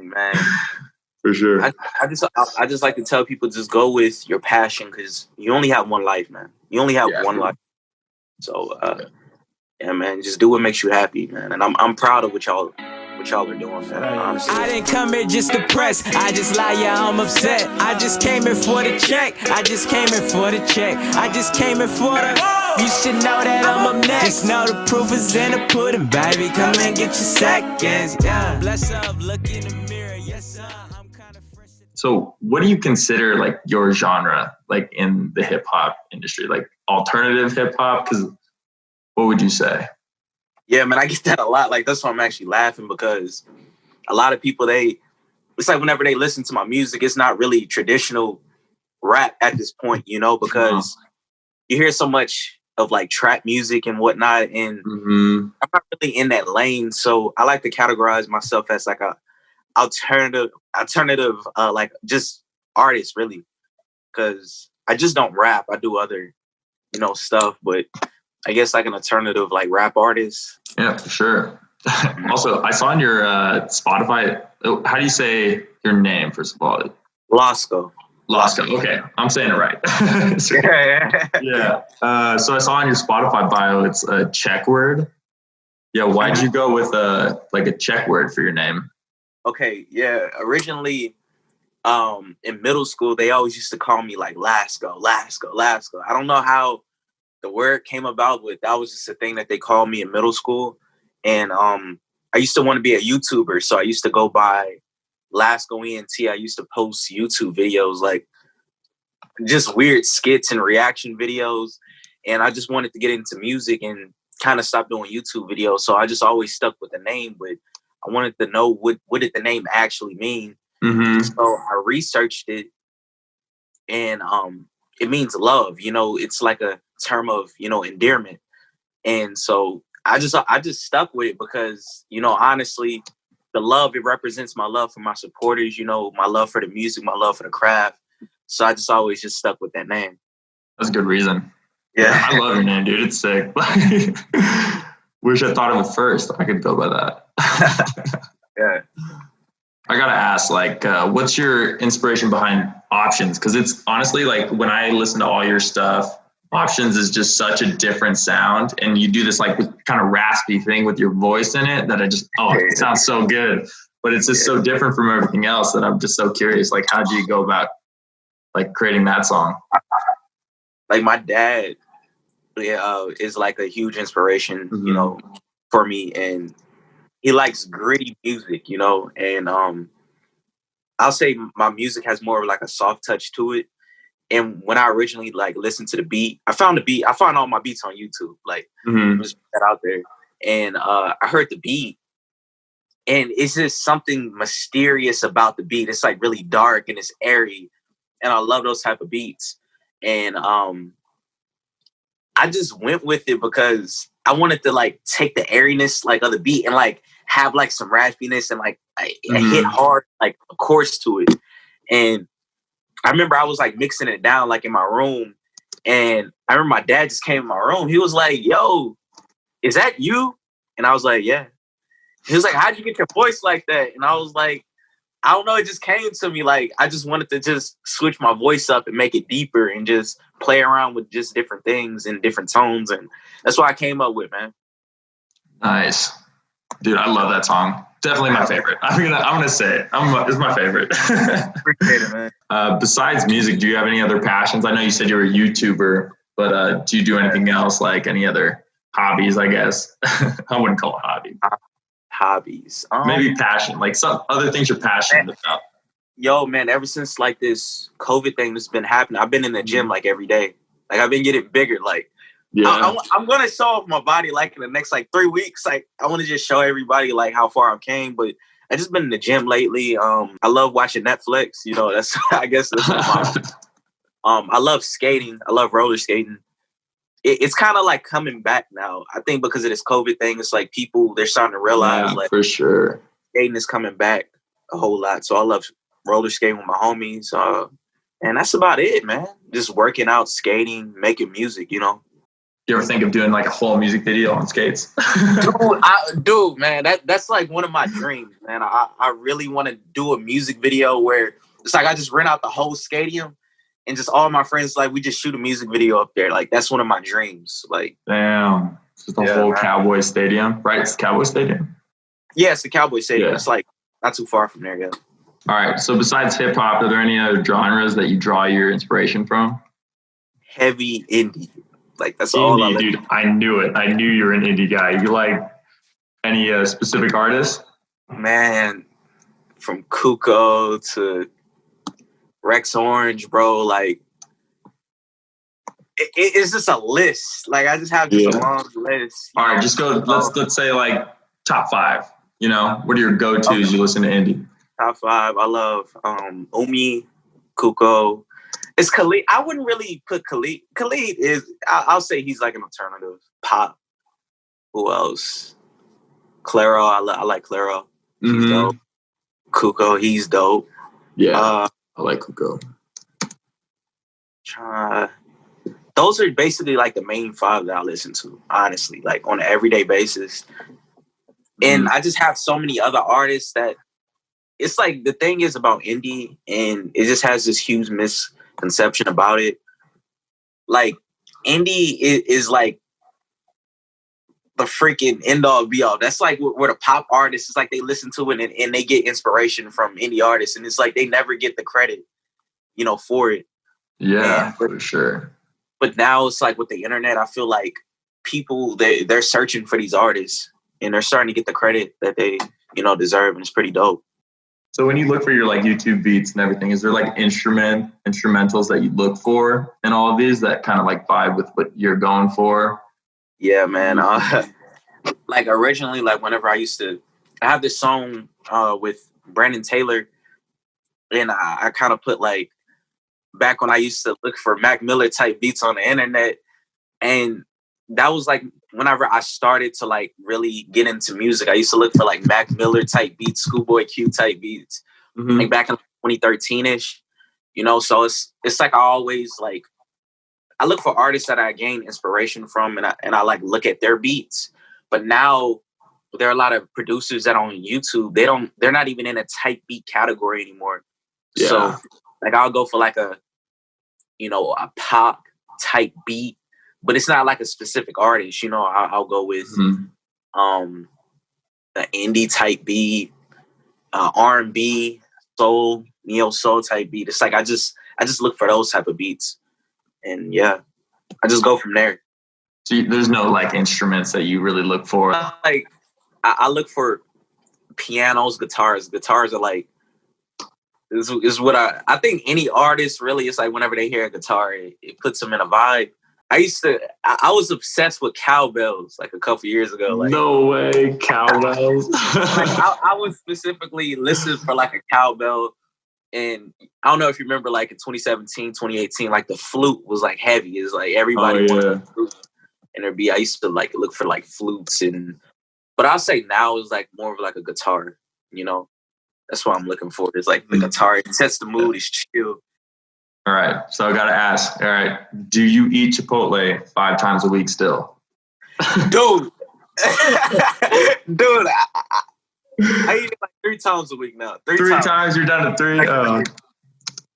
man. For sure. I just like to tell people, just go with your passion, because you only have one life, man. You only have one life. So yeah, man, just do what makes you happy, man. And I'm proud of what y'all are doing, man. Honestly. I didn't come here just to press. I just lie, yeah, I'm upset. I just came here for the check. I just came here for the check. I just came here for the. You should know that I'm up next. Just know the proof is in the pudding, baby. Come and get your seconds. Yeah. Bless up, look in the mirror. Yes, sir. I'm kind of fresh. So what do you consider like your genre, like in the hip hop industry, like alternative hip hop? Because what would you say? Yeah, man, I get that a lot. Like, that's why I'm actually laughing, because a lot of people, it's like whenever they listen to my music, it's not really traditional rap at this point, you know, because you hear so much of like trap music and whatnot, and I'm not really in that lane. So I like to categorize myself as like a alternative, like just artist, really, because I just don't rap. I do other, stuff, but I guess like an alternative, like rap artist. Yeah, for sure. Also, I saw on your Spotify, how do you say your name, first of all? Lásko. Okay, I'm saying it right. Yeah. So I saw on your Spotify bio, it's a Czech word. Yeah, why'd you go with a Czech word for your name? Okay, yeah. Originally, in middle school, they always used to call me like Lásko. I don't know how the word came about, but that was just a thing that they called me in middle school. And I used to want to be a YouTuber, so I used to go by Lásko ENT. I used to post YouTube videos, like just weird skits and reaction videos. And I just wanted to get into music and kind of stop doing YouTube videos. So I just always stuck with the name, but I wanted to know what did the name actually mean. So I researched it, and it means love. It's like a term of, endearment. And so I just stuck with it because, honestly, the love, it represents my love for my supporters, my love for the music, my love for the craft. So I just always just stuck with that name. That's a good reason. Yeah. I love your name, dude. It's sick. Wish I thought of it first. I could go by that. Yeah. I gotta ask, what's your inspiration behind Options? Because it's honestly, like, when I listen to all your stuff, Options is just such a different sound, and you do this like kind of raspy thing with your voice in it that it sounds so good, but it's just so different from everything else that I'm just so curious. Like, how do you go about like creating that song? Like, my dad is like a huge inspiration, for me, and he likes gritty music, and I'll say my music has more of like a soft touch to it. And when I originally like listened to the beat, I found all my beats on YouTube, like just put that out there. And I heard the beat, and it's just something mysterious about the beat. It's like really dark and it's airy, and I love those type of beats. And I just went with it because I wanted to like take the airiness like of the beat and like have like some raspiness and like hit hard like a chorus to it. And I remember I was like mixing it down like in my room, and I remember my dad just came in my room. He was like, "Yo, is that you?" And I was like, "Yeah." He was like, "How'd you get your voice like that?" And I was like, "I don't know. It just came to me. Like, I just wanted to just switch my voice up and make it deeper and just play around with just different things and different tones." And that's what I came up with, man. Nice. Dude, I love that song. Definitely my favorite. I'm gonna say it. It's my favorite. Appreciate it, man. Besides music, do you have any other passions? I know you said you're a YouTuber, but do you do anything else, like any other hobbies, I guess? I wouldn't call it hobby. Hobbies. Maybe passion, like some other things you're passionate about. Yo, man, ever since like this COVID thing that's been happening, I've been in the gym like every day. Like, I've been getting bigger. Like, I'm going to show off my body like in the next like 3 weeks. Like, I want to just show everybody like how far I've came. But I just been in the gym lately. I love watching Netflix. That's I guess that's my, I love skating. I love roller skating. It's kind of like coming back now. I think because of this COVID thing, it's like they're starting to realize like for sure skating is coming back a whole lot. So I love roller skating with my homies. And that's about it, man. Just working out, skating, making music, You ever think of doing like a full music video on skates? Dude, man, that's like one of my dreams, man. I really want to do a music video where it's like I just rent out the whole stadium and just all my friends, like, we just shoot a music video up there. Like, that's one of my dreams. Like, damn, it's just the whole Cowboy Stadium, right? It's Cowboy Stadium. Yeah, it's the Cowboy Stadium. Yeah. It's like not too far from there, yeah. All right. So besides hip hop, are there any other genres that you draw your inspiration from? Heavy indie. Like, that's indie, all I like. Dude, I knew it. I knew you were an indie guy. You like any specific artists? Man, from Kuko to Rex Orange, bro. Like, it's just a list. Like, I just have a long list. All right, just go. Let's say like top 5. You know, what are your go-tos? You listen to indie. Top 5. I love Umi, Kuko. It's Khalid. I wouldn't really put Khalid. Khalid is, I'll say he's like an alternative pop. Who else? Claro. I like Claro. He's dope. Kuko, he's dope. Yeah, I like Kuko. Those are basically like the main 5 that I listen to, honestly, like on an everyday basis. And I just have so many other artists that it's like the thing is about indie, and it just has this huge misconception about it. Like, indie is like the freaking end all be all. That's like where the pop artists, it's like they listen to it and they get inspiration from indie artists, and it's like they never get the credit, for it. Yeah, for sure. But now it's like with the internet, I feel like people, they're searching for these artists and they're starting to get the credit that they, deserve, and it's pretty dope. So when you look for your like YouTube beats and everything, is there like instrumentals that you look for in all of these that kind of like vibe with what you're going for? Yeah, man. Like originally, like whenever I have this song with Brandon Taylor, and I kind of put like, back when I used to look for Mac Miller type beats on the internet, and that was like whenever I started to like really get into music. I used to look for like Mac Miller type beats, Schoolboy Q type beats, like back in 2013-ish, so it's like I always like, I look for artists that I gain inspiration from, and I like look at their beats. But now there are a lot of producers that on YouTube, they're not even in a type beat category anymore. Yeah. So like I'll go for like a pop type beat, but it's not like a specific artist. I'll go with an indie type beat, R&B, soul, neo soul type beat. It's like I just look for those type of beats, and yeah, I just go from there. So there's no like instruments that you really look for. Like I look for pianos, guitars. Guitars are like, is what I think any artist really, it's like whenever they hear a guitar, it puts them in a vibe. I was obsessed with cowbells like a couple years ago. Like, no way, cowbells. Like I was specifically listening for like a cowbell, and I don't know if you remember, like in 2017, 2018, like the flute was like heavy. It's like everybody wanted a flute, and I used to like look for like flutes, but I'll say now it's like more of like a guitar. That's what I'm looking for. It's like the guitar, it sets the mood, it's chill. All right. So I got to ask, do you eat Chipotle 5 times a week still? Dude. Dude, I eat it like 3 times a week now. 3 times? You're down to 3? Oh.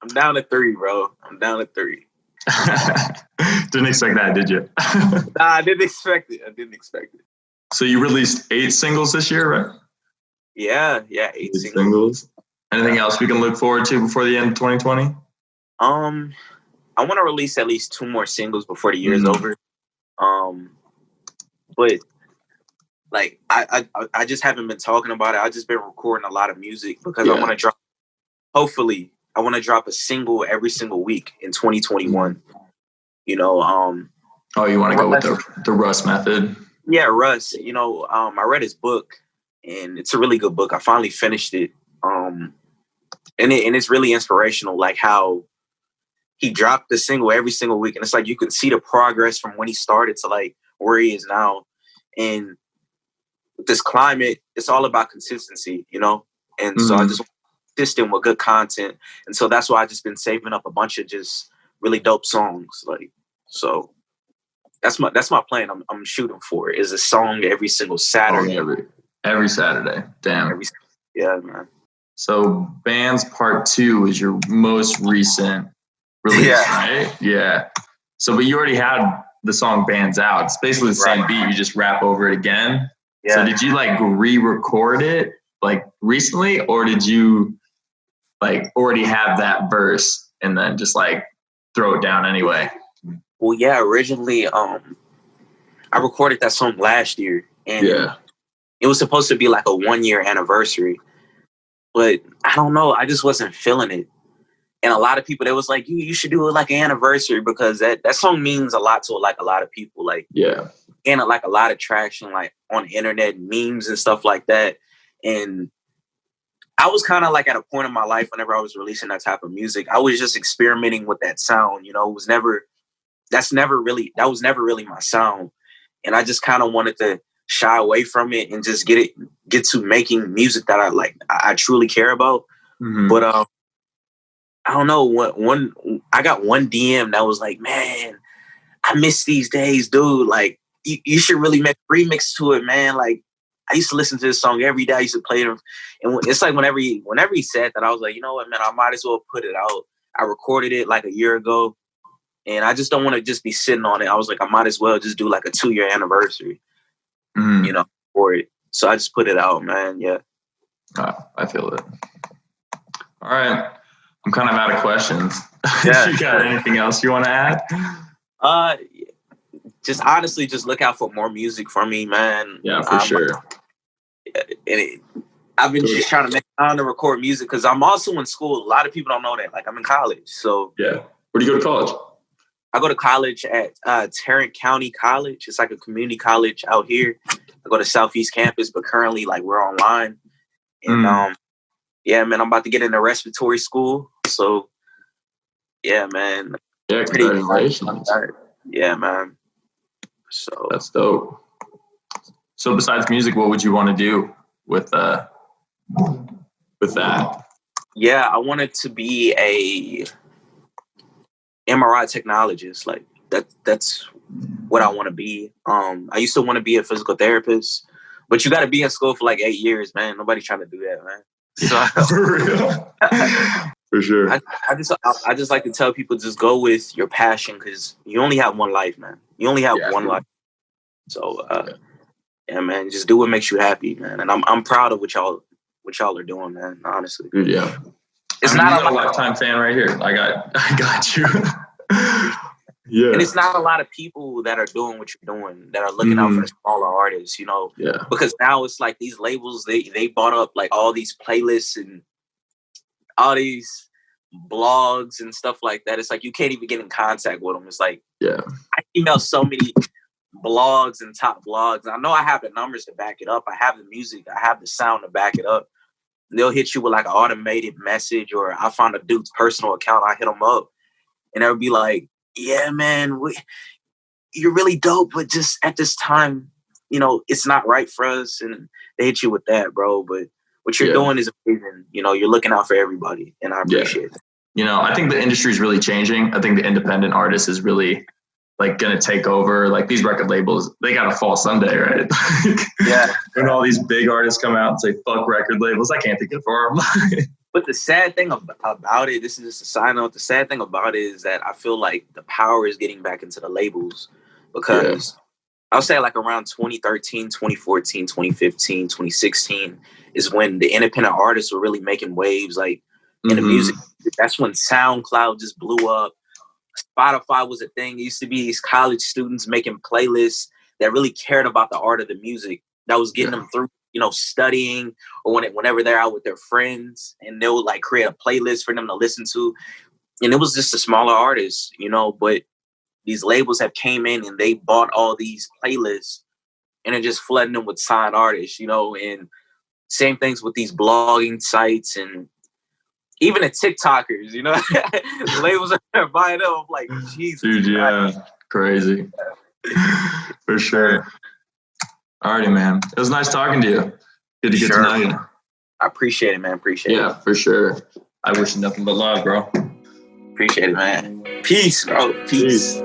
I'm down to 3, bro. I'm down to 3. Didn't expect that, did you? Nah, I didn't expect it. So you released 8 singles this year, right? Yeah, 8 singles. Anything else we can look forward to before the end of 2020? I want to release at least 2 more singles before the year is over. But like I just haven't been talking about it. I've just been recording a lot of music because I want to drop. Hopefully, I want to drop a single every single week in 2021. You want to go with the Russ method? Yeah, Russ. I read his book, and it's a really good book. I finally finished it. And it's really inspirational, like how he dropped the single every single week. And it's like you can see the progress from when he started to like where he is now. And with this climate, it's all about consistency, And so I just want to consistent with good content. And so that's why I've just been saving up a bunch of just really dope songs. Like, so that's my plan. I'm shooting for is a song every single Saturday. Every Saturday. Damn. Yeah, man. So Bands Part 2 is your most recent release, right? Yeah. So, but you already had the song Bands Out. It's basically the same beat. You just rap over it again. Yeah. So did you like re-record it like recently, or did you like already have that verse and then just like throw it down anyway? Well, yeah, originally, I recorded that song last year, and it was supposed to be like a 1-year anniversary, but I don't know, I just wasn't feeling it. And a lot of people, they was like, you should do it like an anniversary, because that song means a lot to like a lot of people, like, and like a lot of traction, like on the internet, memes and stuff like that. And I was kind of like at a point in my life whenever I was releasing that type of music, I was just experimenting with that sound. You know, that was never really my sound. And I just kind of wanted to shy away from it and just get to making music that I truly care about. Mm-hmm. But I don't know, I got one DM that was like, man, I miss these days, dude. Like, you should really make a remix to it, man. Like, I used to listen to this song every day. I used to play it. And it's like whenever he said that, I was like, you know what, man, I might as well put it out. I recorded it like a year ago, and I just don't want to just be sitting on it. I was like, I might as well just do like a 2-year anniversary, you know, for it. So I just put it out, man. Yeah. I feel it. All right. I'm kind of out of questions. Yeah. You got anything else you want to add? Just honestly, just look out for more music from me, man. Yeah, for sure. I've been just trying to make time to record music because I'm also in school. A lot of people don't know that. Like, I'm in college. So yeah. Where do you go to college? I go to college at Tarrant County College. It's like a community college out here. I go to Southeast Campus, but currently, like, we're online. And yeah, man, I'm about to get into respiratory school. So yeah, man. Yeah, congratulations. Yeah, man. So that's dope. So besides music, what would you want to do with that? Yeah, I wanted to be a MRI technologist. Like that's what I want to be. I used to want to be a physical therapist, but you got to be in school for like 8 years, man. Nobody's trying to do that, man. So for real. For sure. I just like to tell people, just go with your passion, because you only have one life, man. You only have one life. So yeah, man, just do what makes you happy, man. And I'm proud of what y'all are doing, man. Honestly, dude, yeah. It's not a lifetime fan right here. I got you. Yeah. And it's not a lot of people that are doing what you're doing, that are looking out for the smaller artists, you know. Yeah. Because now it's like these labels, they bought up like all these playlists and all these blogs and stuff like that. It's like you can't even get in contact with them. It's like, I email so many blogs and top blogs. I know I have the numbers to back it up. I have the music. I have the sound to back it up. And they'll hit you with like an automated message, or I found a dude's personal account. I hit them up, and they'll be like, yeah, man, you're really dope, but just at this time, you know, it's not right for us. And they hit you with that, bro. But what you're doing is amazing. You know, you're looking out for everybody, and I appreciate it. You know, I think the industry is really changing. I think the independent artist is really like going to take over. Like, these record labels, they got to fall someday, right? Yeah. When all these big artists come out and say, fuck record labels, I can't think it for them. But the sad thing about it, this is just a side note, the sad thing about it is that I feel like the power is getting back into the labels, because I'll say like around 2013, 2014, 2015, 2016 is when the independent artists were really making waves, like in the music. That's when SoundCloud just blew up. Spotify was a thing. It used to be these college students making playlists that really cared about the art of the music, that was getting them through, you know, studying, or whenever they're out with their friends, and they'll like create a playlist for them to listen to. And it was just a smaller artist, you know, but these labels have came in and they bought all these playlists and are just flooding them with signed artists, you know, and same things with these blogging sites and even the TikTokers, you know, the labels are buying them. I'm like, Jesus. Dude, yeah, crazy. For sure. Alrighty, man. It was nice talking to you. Good to get to know you. I appreciate it, man. Appreciate it. Yeah, for sure. I wish you nothing but love, bro. Appreciate it, man. Peace, bro. Peace.